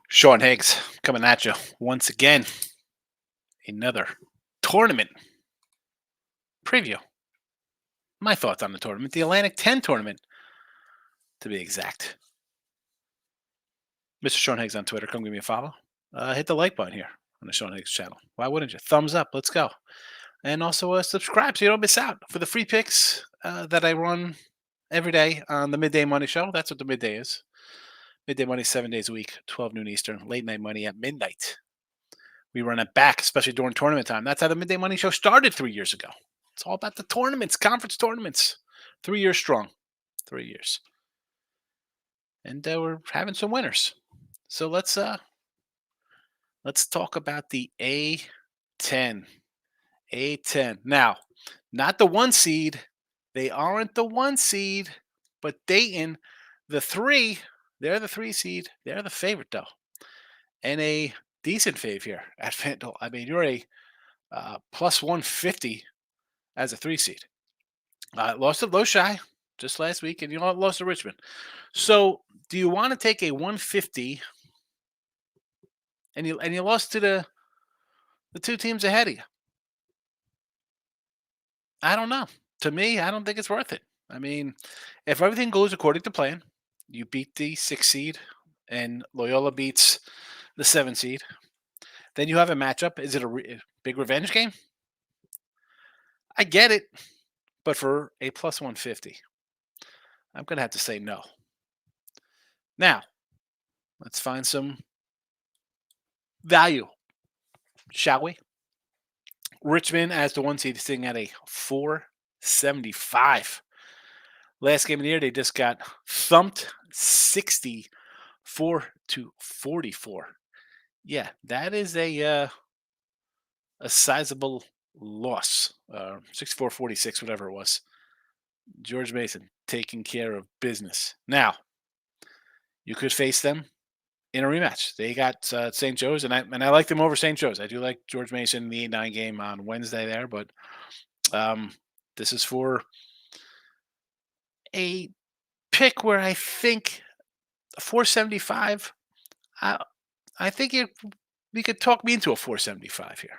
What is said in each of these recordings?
Sean Higgs coming at you once again. Another tournament preview. My thoughts on the tournament, the Atlantic 10 tournament, to be exact. Mr. Sean Higgs on Twitter. Come give me a follow. Hit the like button here on the Sean Higgs channel. Why wouldn't you? Thumbs up. Let's go. And also subscribe so you don't miss out for the free picks that I run every day on the Midday Money Show. That's what the midday is. Midday Money, 7 days a week, 12 noon Eastern. Late night money at midnight. We run it back, especially during tournament time. That's how the Midday Money Show started 3 years ago. It's all about the tournaments, conference tournaments. 3 years strong. 3 years. And we're having some winners. So let's talk about the A10. A10. Now, not the 1 seed. They aren't the 1 seed, but Dayton, the 3, they're the 3 seed. They're the favorite though. And a decent fave here at FanDuel. I mean, you're a plus 150 as a 3 seed. Lost to Loshai just last week, and you lost to Richmond. So, do you want to take a 150 and you lost to the two teams ahead of you? I don't know. To me, I don't think it's worth it. I mean, if everything goes according to plan, you beat the 6 seed, and Loyola beats the 7 seed. Then you have a matchup. Is it a big revenge game? I get it, but for a plus 150, I'm going to have to say no. Now, let's find some value, shall we? Richmond as the 1 seed is sitting at a 475. Last game of the year, they just got thumped 64-44. Yeah, that is a sizable loss. 64-46, whatever it was. George Mason taking care of business. Now, you could face them in a rematch. They got St. Joe's, and I like them over St. Joe's. I do like George Mason in the 8-9 game on Wednesday there, but this is for a pick where I think 475. I think we could talk me into a 475 here.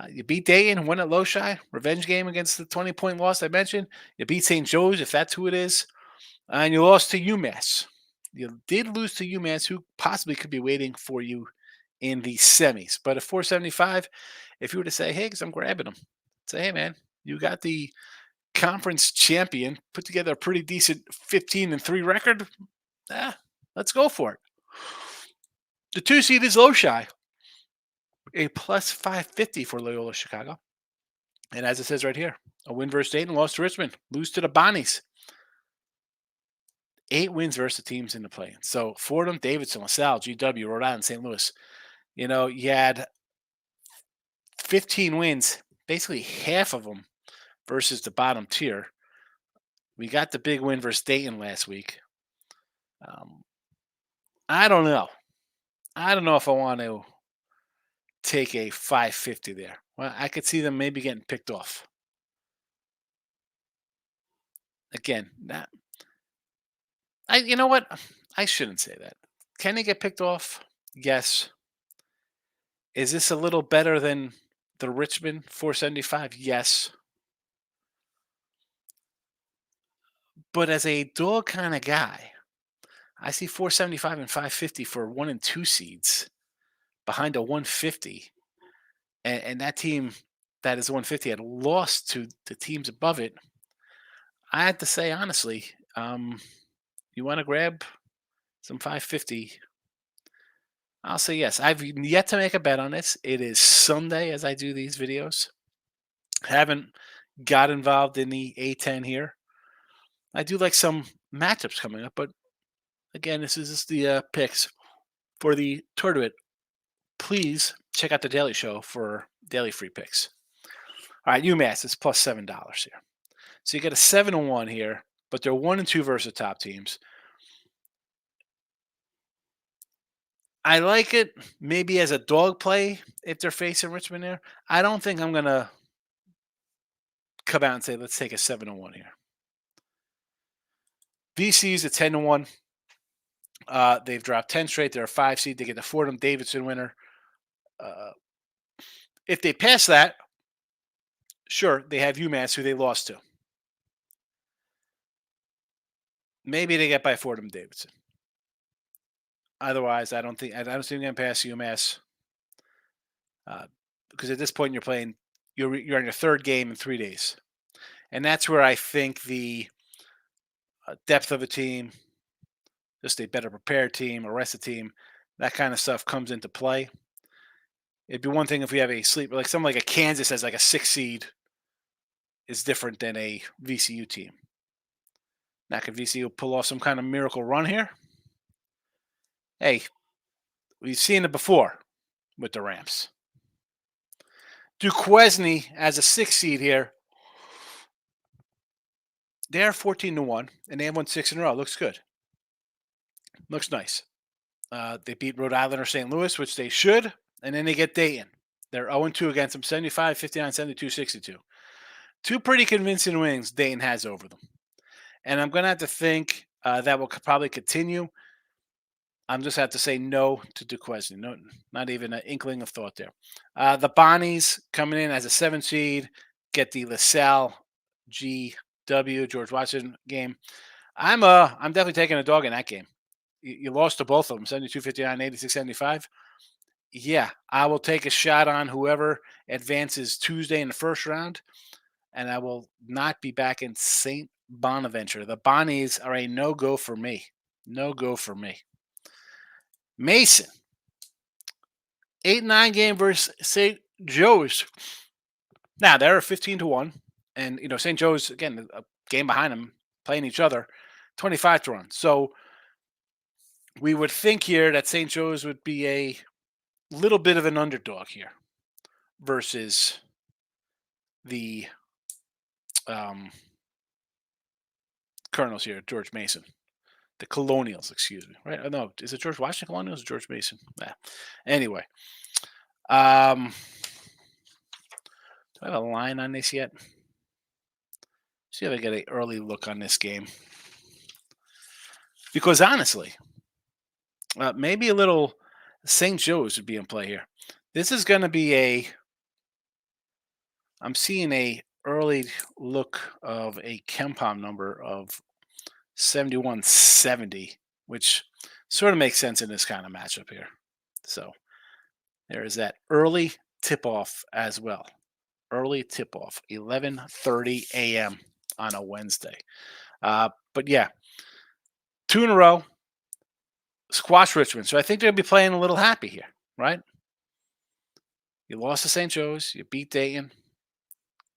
You beat Dayton, win at Loshai, revenge game against the 20-point loss I mentioned. You beat St. Joe's, if that's who it is, and you lost to UMass. You did lose to UMass, who possibly could be waiting for you in the semis. But at 475, if you were to say, hey, I'm grabbing them, say, hey, man, you got the conference champion, put together a pretty decent 15-3 record. Let's go for it. The 2 seed is Loshai, a plus 550 for Loyola Chicago. And as it says right here, a win versus Dayton, lost to Richmond, lose to the Bonnies. 8 wins versus the teams in the play. So Fordham, Davidson, LaSalle, GW, Rhode Island, St. Louis. You know, you had 15 wins, basically half of them versus the bottom tier. We got the big win versus Dayton last week. I don't know. I don't know if I want to take a 550 there. Well, I could see them maybe getting picked off. Again, you know what? I shouldn't say that. Can they get picked off? Yes. Is this a little better than the Richmond 475? Yes. But as a dog kind of guy, I see 475 and 550 for 1 and 2 seeds behind a 150. And that team that is 150 had lost to the teams above it. I had to say, honestly, you want to grab some 550? I'll say yes. I've yet to make a bet on this. It is Sunday as I do these videos. Haven't got involved in the A10 here. I do like some matchups coming up, but again, this is just the picks for the tournament. Please check out the Daily Show for daily free picks. All right, UMass is plus $7 here. So you get a 7-1 here, but they're 1 and 2 versus the top teams. I like it maybe as a dog play if they're facing Richmond there. I don't think I'm going to come out and say, let's take a 7-1 here. VC's a 10-1. They've dropped 10 straight. They're a 5 seed. They get the Fordham Davidson winner. Uh, if they pass that, sure, they have UMass, who they lost to. Maybe they get by Fordham Davidson. Otherwise, I don't see them getting past UMass, because at this point you're on your third game in 3 days, and that's where I think the depth of a team, just a better prepared team, a rested team, that kind of stuff comes into play. It'd be one thing if we have a sleeper, like something like a Kansas as like a 6 seed is different than a VCU team. Now, can VCU pull off some kind of miracle run here? Hey, we've seen it before with the Rams. Duquesne as a 6 seed here. They're 14-1, and they have won 6 in a row. Looks good. Looks nice. They beat Rhode Island or St. Louis, which they should, and then they get Dayton. They're 0-2 against them, 75, 59, 72, 62. Two pretty convincing wins Dayton has over them. And I'm going to have to think that will probably continue. I'm just have to say no to Duquesne. No, not even an inkling of thought there. The Bonnies coming in as a 7 seed, get the LaSalle GW George Washington game. I'm definitely taking a dog in that game. You lost to both of them, 72-59, 86-75. Yeah, I will take a shot on whoever advances Tuesday in the first round, and I will not be back in St. Bonaventure. The Bonnies are a no-go for me. No-go for me. Mason, 8-9 game versus St. Joe's. Now, they're 15-1, and, St. Joe's, again, a game behind them, playing each other, 25-1. So we would think here that St. Joe's would be a little bit of an underdog here versus the Colonels here, George Mason. The Colonials, excuse me. Right? No, is it George Washington Colonials or George Mason? Yeah. Anyway. Do I have a line on this yet? See if I get an early look on this game. Because honestly, maybe a little St. Joe's would be in play here. This is going to be I'm seeing a early look of a KenPom number of 71-70, which sort of makes sense in this kind of matchup here. So there is that early tip-off as well. Early tip-off, 11:30 a.m. on a Wednesday. But yeah, 2 in a row, squash Richmond. So I think they'll be playing a little happy here, right? You lost to St. Joe's, you beat Dayton,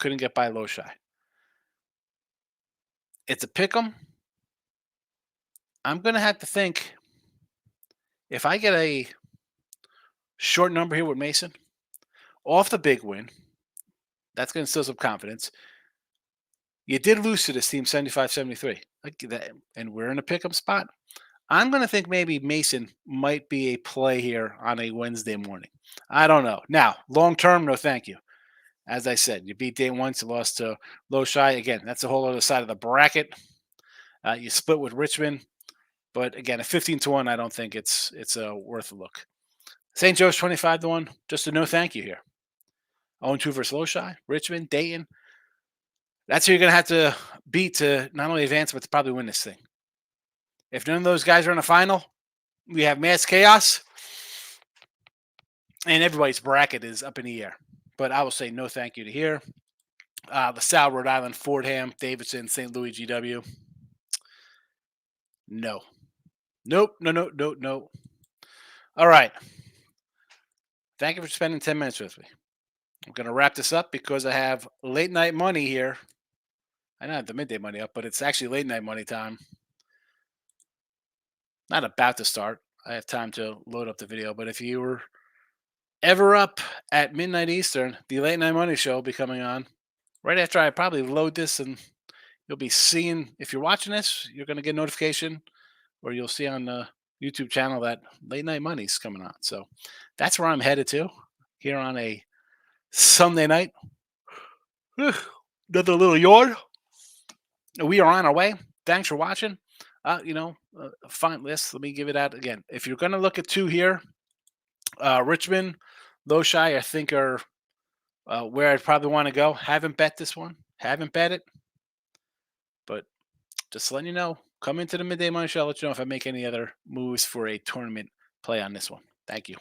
couldn't get by Loshi. It's a pick 'em. I'm going to have to think, if I get a short number here with Mason, off the big win, that's going to instill some confidence. You did lose to this team 75-73. Like that, and we're in a pick 'em spot. I'm going to think maybe Mason might be a play here on a Wednesday morning. I don't know. Now, long term, no thank you. As I said, you beat Dayton once, you lost to Loshi. Again, that's a whole other side of the bracket. You split with Richmond. But again, at 15-1, I don't think it's worth a look. St. Joe's 25-1, just a no thank you here. 0-2 versus Loshi, Richmond, Dayton. That's who you're going to have to beat to not only advance, but to probably win this thing. If none of those guys are in the final, we have mass chaos, and everybody's bracket is up in the air. But I will say no thank you to here. LaSalle, Rhode Island, Fordham, Davidson, St. Louis, GW. No. Nope. No. All right. Thank you for spending 10 minutes with me. I'm going to wrap this up because I have late night money here. I don't have the midday money up, but it's actually late night money time. Not about to start. I have time to load up the video, but if you were ever up at midnight Eastern, the late night money show will be coming on right after I probably load this, and you'll be seeing, if you're watching this, you're going to get a notification, or you'll see on the YouTube channel that late night money's coming on. So that's where I'm headed to here on a Sunday night. Another little yard. We are on our way. Thanks for watching. fine list. Let me give it out again. If you're going to look at two here, Richmond, Loshai, I think are where I'd probably want to go. Haven't bet this one. Haven't bet it, but just letting you know. Come into the midday money show. I'll let you know if I make any other moves for a tournament play on this one. Thank you.